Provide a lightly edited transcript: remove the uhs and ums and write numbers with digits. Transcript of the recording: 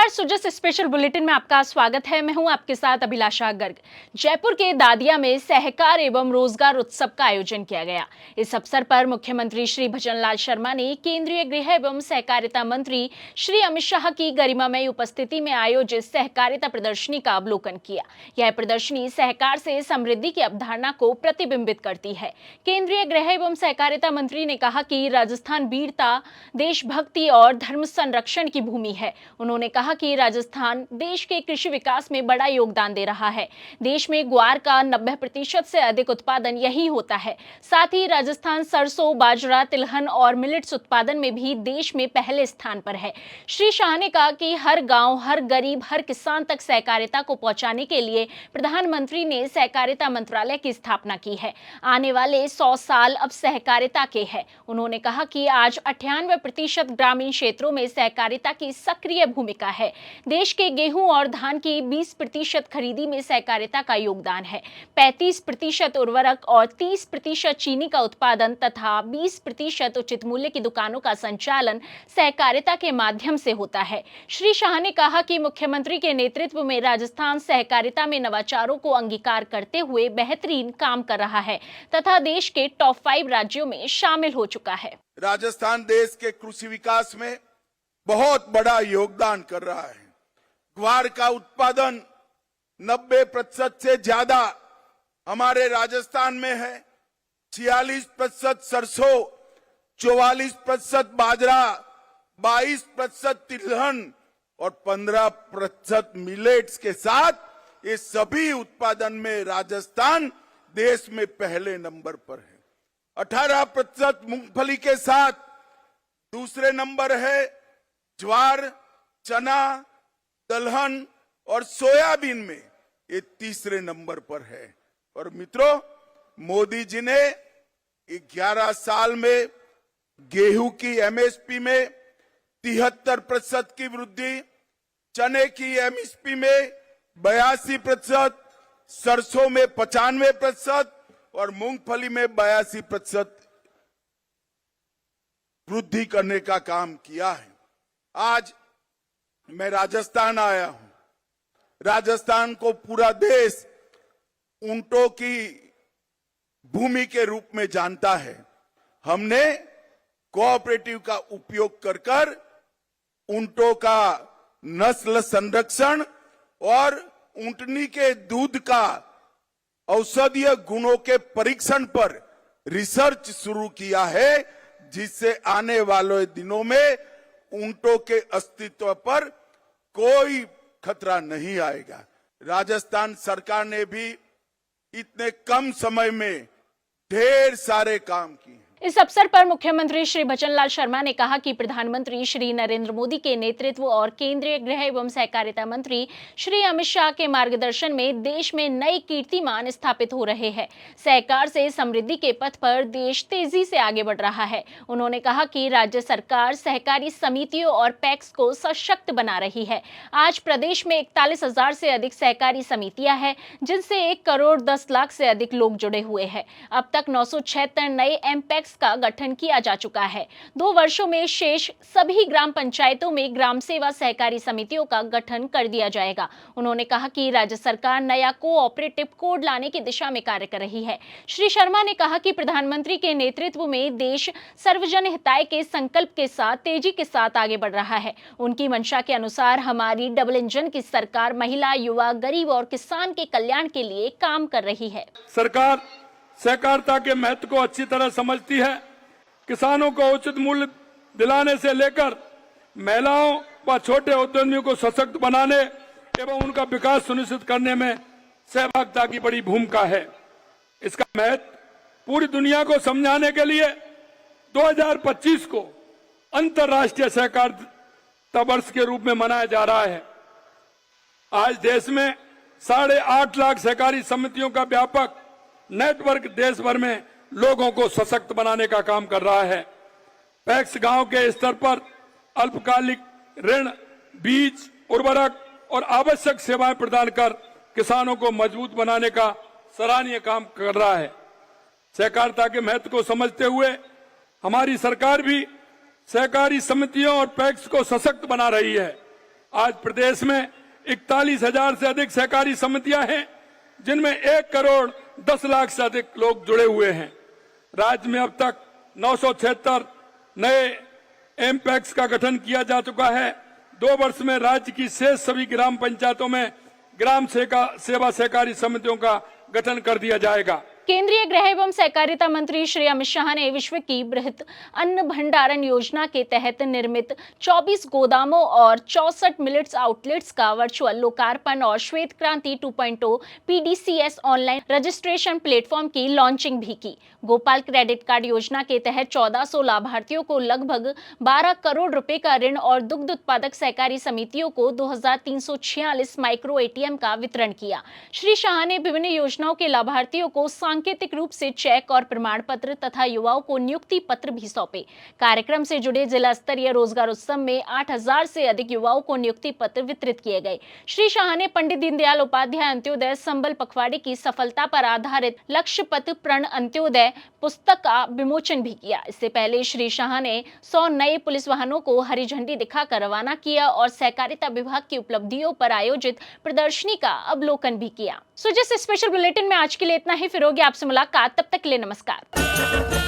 नमस्कार, Sujas special bulletin में आपका स्वागत है। मैं हूं आपके साथ अभिलाषा गर्ग। जयपुर के दादिया में सहकार एवं रोजगार उत्सव का आयोजन किया गया। इस अवसर पर मुख्यमंत्री श्री भजनलाल शर्मा ने केंद्रीय गृह एवं सहकारिता मंत्री श्री अमित शाह की गरिमामय उपस्थिति में आयोजित सहकारिता प्रदर्शनी का अवलोकन किया। यह प्रदर्शनी सहकार से समृद्धि की अवधारणा को प्रतिबिंबित करती है। केंद्रीय गृह एवं सहकारिता मंत्री ने कहा कि राजस्थान वीरता, देशभक्ति और धर्म संरक्षण की भूमि है। उन्होंने कहा कि राजस्थान देश के कृषि विकास में बड़ा योगदान दे रहा है। देश में ग्वार का 90% से अधिक उत्पादन यही होता है। साथ ही राजस्थान सरसों, बाजरा, तिलहन और मिलेट्स उत्पादन में भी देश में पहले स्थान पर है। श्री शाह ने कहा कि हर गांव, हर गरीब, हर किसान तक सहकारिता को पहुंचाने के लिए प्रधानमंत्री ने सहकारिता मंत्रालय की स्थापना की है। आने वाले 100 साल अब सहकारिता के हैं। उन्होंने कहा कि आज 98% ग्रामीण क्षेत्रों में सहकारिता की सक्रिय भूमिका है। देश के गेहूं और धान की 20% खरीदी में सहकारिता का योगदान है। 35% उर्वरक और 30% चीनी का उत्पादन तथा 20% उचित मूल्य की दुकानों का संचालन सहकारिता के माध्यम से होता है। श्री शाह ने कहा कि मुख्यमंत्री के नेतृत्व में राजस्थान सहकारिता में नवाचारों को अंगीकार करते हुए बेहतरीन काम कर रहा है तथा देश के टॉप 5 राज्यों में शामिल हो चुका है। राजस्थान देश के कृषि विकास में बहुत बड़ा योगदान कर रहा है। ग्वार का उत्पादन 90% से ज्यादा हमारे राजस्थान में है। 46% सरसों, 44% बाजरा, 22% तिलहन और 15% मिलेट्स के साथ ये सभी उत्पादन में राजस्थान देश में पहले नंबर पर है। 18% मूंगफली के साथ दूसरे नंबर है। ज्वार, चना, दलहन और सोयाबीन में ये तीसरे नंबर पर है। और मित्रों, मोदी जी ने 11 साल में गेहूं की एमएसपी में 73% की वृद्धि, चने की एमएसपी में 82%, सरसों में 95% और मूंगफली में 82% वृद्धि करने का काम किया है। आज मैं राजस्थान आया हूं। राजस्थान को पूरा देश ऊंटों की भूमि के रूप में जानता है। हमने कोऑपरेटिव का उपयोग कर ऊंटों का नस्ल संरक्षण और ऊंटनी के दूध का औषधीय गुणों के परीक्षण पर रिसर्च शुरू किया है, जिससे आने वाले दिनों में ऊंटों के अस्तित्व पर कोई खतरा नहीं आएगा। राजस्थान सरकार ने भी इतने कम समय में ढेर सारे काम किए। इस अवसर पर मुख्यमंत्री श्री भजनलाल शर्मा ने कहा कि प्रधानमंत्री श्री नरेंद्र मोदी के नेतृत्व और केंद्रीय गृह एवं सहकारिता मंत्री श्री अमित शाह के मार्गदर्शन में देश में नए कीर्तिमान स्थापित हो रहे हैं। सहकार से समृद्धि के पथ पर देश तेजी से आगे बढ़ रहा है। उन्होंने कहा कि राज्य सरकार सहकारी समितियों और पैक्स को सशक्त बना रही है। आज प्रदेश में 41,000 से अधिक सहकारी समितियां हैं, जिनसे 1 करोड़ 10 लाख से अधिक लोग जुड़े हुए हैं। अब तक 976 नए एमपैक्स का गठन किया जा चुका है। 2 वर्षों में शेष सभी ग्राम पंचायतों में ग्राम सेवा सहकारी समितियों का गठन कर दिया जाएगा। उन्होंने कहा कि राज्य सरकार नया कोऑपरेटिव कोड लाने की दिशा में कार्य कर रही है। श्री शर्मा ने कहा कि प्रधानमंत्री के नेतृत्व में देश सर्वजन हिताय के संकल्प के साथ तेजी के साथ आगे बढ़ रहा है। उनकी मंशा के अनुसार हमारी डबल इंजन की सरकार महिला, युवा, गरीब और किसान के कल्याण के लिए काम कर रही है। सरकार सहकारिता के महत्व को अच्छी तरह समझती है। किसानों को उचित मूल्य दिलाने से लेकर महिलाओं व छोटे उद्यमियों को सशक्त बनाने एवं उनका विकास सुनिश्चित करने में सहभागिता की बड़ी भूमिका है। इसका महत्व पूरी दुनिया को समझाने के लिए 2025 को अंतर्राष्ट्रीय सहकारिता वर्ष के रूप में मनाया जा रहा है। आज देश में 8.5 लाख सहकारी समितियों का व्यापक नेटवर्क देश भर में लोगों को सशक्त बनाने का काम कर रहा है। पैक्स गांव के स्तर पर अल्पकालिक ऋण, बीज, उर्वरक और आवश्यक सेवाएं प्रदान कर किसानों को मजबूत बनाने का सराहनीय काम कर रहा है। सहकारिता के महत्व को समझते हुए हमारी सरकार भी सहकारी समितियों और पैक्स को सशक्त बना रही है। आज प्रदेश में 41,000 से अधिक सहकारी समितियां हैं, जिनमें 1 करोड़ 10 लाख से अधिक लोग जुड़े हुए हैं। राज्य में अब तक 976 नए एमपैक्स का गठन किया जा चुका है। 2 वर्ष में राज्य की शेष सभी ग्राम पंचायतों में ग्राम सेवा सहकारी समितियों का गठन कर दिया जाएगा। केंद्रीय गृह एवं सहकारिता मंत्री श्री अमित शाह ने विश्व की बृहत अन्न भंडारण योजना के तहत निर्मित 24 गोदामों और 64 मिलेट्स आउटलेट्स का वर्चुअल लोकार्पण और श्वेत क्रांति 2.0 पीडीसीएस ऑनलाइन रजिस्ट्रेशन प्लेटफॉर्म की लॉन्चिंग भी की। गोपाल क्रेडिट कार्ड योजना के तहत 1400 लाभार्थियों को लगभग 12 करोड़ रुपए का ऋण और दुग्ध उत्पादक सहकारी समितियों को 2346 माइक्रो एटीएम का वितरण किया। श्री शाह ने विभिन्न योजनाओं के लाभार्थियों को सांकेतिक रूप से चेक और प्रमाण पत्र तथा युवाओं को नियुक्ति पत्र भी सौंपे। कार्यक्रम से जुड़े जिला स्तरीय रोजगार उत्सव में 8000 से अधिक युवाओं को नियुक्ति पत्र वितरित किए गए। श्री शाह ने पंडित दीनदयाल उपाध्याय अंत्योदय संबल पखवाड़े की सफलता पर आधारित लक्ष्य पथ प्रण अंत्योदय पुस्तक का विमोचन भी किया। इससे पहले श्री शाह ने 100 नए पुलिस वाहनों को हरी झंडी दिखाकर रवाना किया और सहकारिता विभाग की उपलब्धियों पर आयोजित प्रदर्शनी का अवलोकन भी किया। सो जैसे स्पेशल बुलेटिन में आज के लिए इतना ही, फिर होगी आपसे मुलाकात, तब तक के लिए नमस्कार।